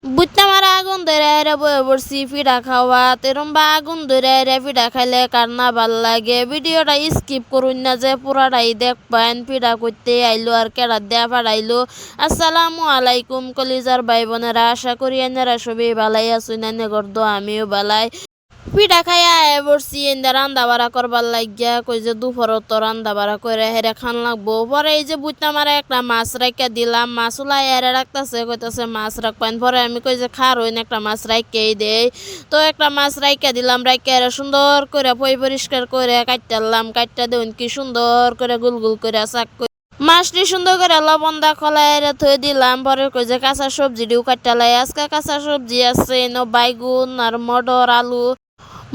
বুইত্তা মারা আগুন ধরে হেরে বয়ে পড়ছি পিঠা খাওয়া তেরম্বা আগুন ধরে হেরে পিঠা খাইলে কার না ভাল লাগে। ভিডিওটা স্কিপ করুন না যে পুরাটাই দেখবেন। পিঠা করতে আইলো আর কেডা দেয়া পাড়াইলো। আসসালামু আলাইকুম কলিজার ভাই বোনেরা, আশা করি এনারা সবই ভালাই আছুন। এনে গর্দ আমিও ভালাই। পিঠা খাইয়া বসছি এন্দা রান্দা বাড়া করবার লাগিয়া কই যে দুপুরত তো রান্দা বাড়া করে হেরে খান লাগবো। পরে এই যে বুঝতাম আর একটা মাছ রাখিয়া দিলাম, মাছ উলাই হেরে রাখতেছে কইতাছে মাছ রাখবেন। পরে আমি কই যে খারইন একটা মাছ রাখিয়াই দেই। তো একটা মাছ রাখিয়া দিলাম, রাখিয়া হেরে সুন্দর করে পরিষ্কার করে কাটতাম। কাটটা দেউন কি সুন্দর করে গুল গুল করে চাক মাছটি সুন্দর করে লবণ দা খোলাই থয়ে দিলাম। পরে কই যে কাঁচা সবজি দিও কাটটালাই। আজকে কাঁচা সবজি আছে বাইগুন আর মটর আলু।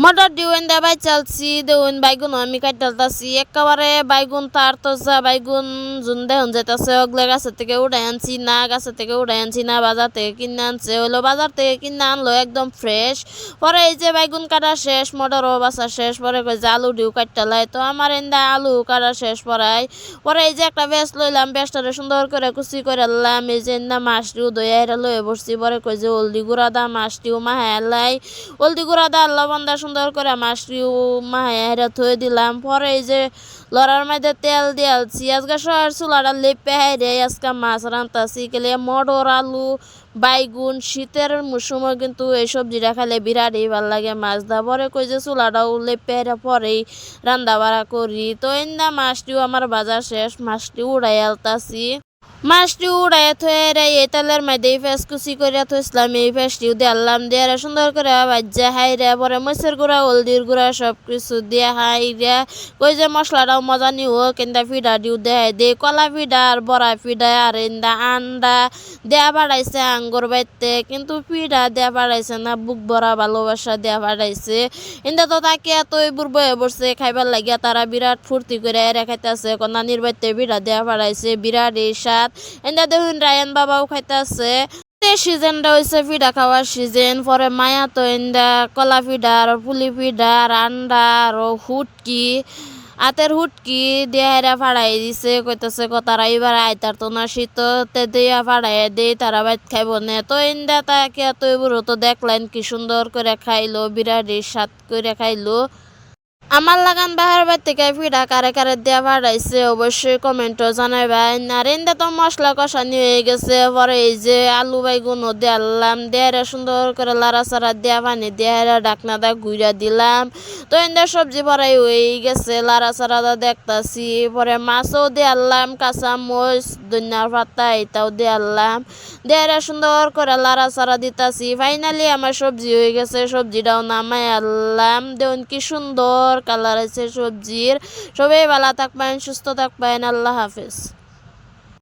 মটর দিউন দে বাই চালছি দেউন বাইগুন আমি কাটতাছি একেবারে বাইগুন তার তো যা বাইগুন জুন দেহন যেতেছে ওগুলো গাছের থেকে উড়াই আনছি না, গাছের থেকে উড়াই আনছি না, বাজার থেকে কিনে আনছে হইলো বাজার থেকে কিনে আনলো একদম ফ্রেশ। পরে এই যে বাইগুন কাটা শেষ, মটরও বাছা শেষ। পরে কই যে আলু দিও কাটটালাই। তো আমার এন্দা আলু কাটা শেষ পরে এই যে একটা বেশ লইলাম, বেশটারে সুন্দর করে কুচি করে আনলাম। এই যে না মাছটিও দইয়া লয়ে বসছি। পরে কই যে হলদি গুঁড়া দা মাছটিও মাহাই হলদি গুঁড়া দা লবণ দা সুন্দর করে মাছটিও মাহাইয়া থয়ে দিলাম। পরে এই যে লড়ার মধ্যে তেল দিয়ালছি। আজকে শহর চুলাটা লেপে হাইরে আজকে মাছ রান্তাছি কেলে মটর আলু বাইগুন শীতের সময় কিন্তু এই সবজিটা খাইলে বিরাটই ভাল লাগে মাছ দা। পরে কই যে চুলাটাও লেপে হাইরে পরেই রান্না বাড়া করি। তো এন্দা মাছটিও আমার বাজার শেষ, মাছটি উড়াই আলতাছি। মাছটি উড়াই থয়ে এই তেলের মধ্যে ফেস কুচি করে থইছিলাম, এই ফেসটিও দিলাম দিয়ে সুন্দর করে ভাজা হাইরে পরে মরিচের গুঁড়া হলদির গুঁড়া সব কিছু দিয়ে হাইরে কই যে মশলাটাও মজা নিও কিন্তু ফিডা দিও দেয় দে কলা ফিডা আর বড়া ফিডা আর ইন্দা আন্ডা দেয়া বাড়াইছে আঙ্গুর বাইতে, কিন্তু ফিডা দেয়া বাড়াইছে না, বুক ভরা ভালোবাসা দেয়া বাড়াইছে। ইন্দা তো তাকে এত বুড় বয়ে বসছে খাইবার লাগিয়া তারা বিরাট ফুর্তি করে রেখাইতেছে নানির বাইতে ফিডা দেয়া বাড়াইছে বিরাট এই স্বাদ। এন্দা দেখুন রায়ান বাবাও খাইতেছে। সিজনটা হয়েছে পিঠা খাওয়ার সিজন। পরে মায়া তো এন্দা কলা পিঠা আর পুলি পিঠা আর আন্ডা আর হুটকি আতের হুটকি দিয়া ফাড়াই দিছে কইতেছে তারা এবার আইতার তো না শীত দিয়া ফাড়াই দেই তারা বাইত খাইব না। তো এন্দা তাকে তো এবার তো দেখলেন কি সুন্দর করে খাইলো, বিরাট স্বাদ করে খাইলো। আমার লাগান বাহার বাড়ি থেকে পিঠা কারে কারে দেওয়া পাঠাইছে অবশ্যই কমেন্টও জানাইবেন। আর এন্দা তো মশলা কষানি হয়ে গেছে। পরে এই যে আলু বাইগুনও দেয়ালাম, দেয়ারে সুন্দর করে লাড়া চাড়া দেওয়া পানি দেয়ারে ঢাকনা দা ঘুরা দিলাম। তো এন্দা সবজি পরাই হয়ে গেছে, লাড়া চাড়া দা দেখতাছি। পরে মাছও দেয়ালাম, কাঁচা মরিচ ধনিয়ার পাতা এটাও দেয়ালাম, দেয়ারে সুন্দর করে লাড়া চাড়া দিতাছি। ফাইনালি আমার সবজি হয়ে গেছে, সবজিটাও নামাই আনলাম। দেখুন কি সুন্দর কালার আছে সবজির। সবাই ভালো থাকবেন, সুস্থ থাকবেন, আল্লাহ হাফেজ।